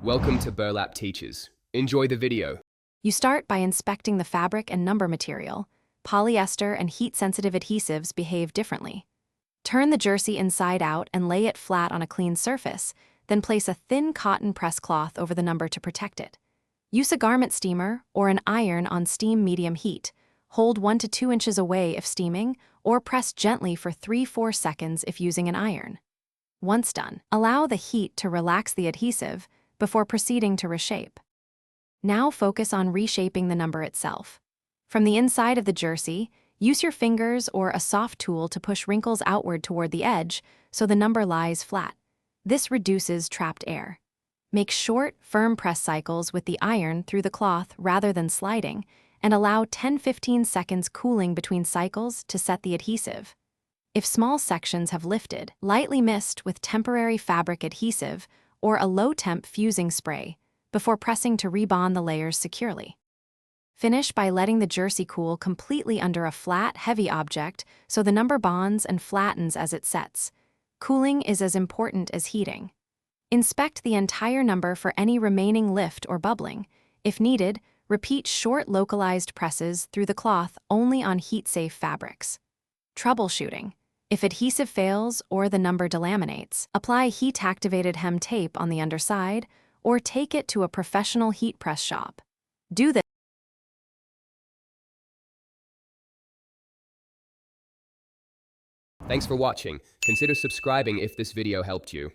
Welcome to Burlap Teachers. Enjoy the video. You start by inspecting the fabric and number material. Polyester and heat-sensitive adhesives behave differently. Turn the jersey inside out and lay it flat on a clean surface, then place a thin cotton press cloth over the number to protect it. Use a garment steamer or an iron on steam medium heat. Hold 1 to 2 inches away if steaming, or press gently for 3-4 seconds if using an iron. Once done, allow the heat to relax the adhesive before proceeding to reshape. Now focus on reshaping the number itself. From the inside of the jersey, use your fingers or a soft tool to push wrinkles outward toward the edge so the number lies flat. This reduces trapped air. Make short, firm press cycles with the iron through the cloth rather than sliding, and allow 10-15 seconds cooling between cycles to set the adhesive. If small sections have lifted, lightly mist with temporary fabric adhesive or a low-temp fusing spray before pressing to rebond the layers securely. Finish by letting the jersey cool completely under a flat, heavy object so the number bonds and flattens as it sets. Cooling is as important as heating. Inspect the entire number for any remaining lift or bubbling. If needed, repeat short localized presses through the cloth only on heat-safe fabrics. Troubleshooting. If adhesive fails or the number delaminates, apply heat-activated hem tape on the underside or take it to a professional heat press shop. Do this. Thanks for watching. Consider subscribing if this video helped you.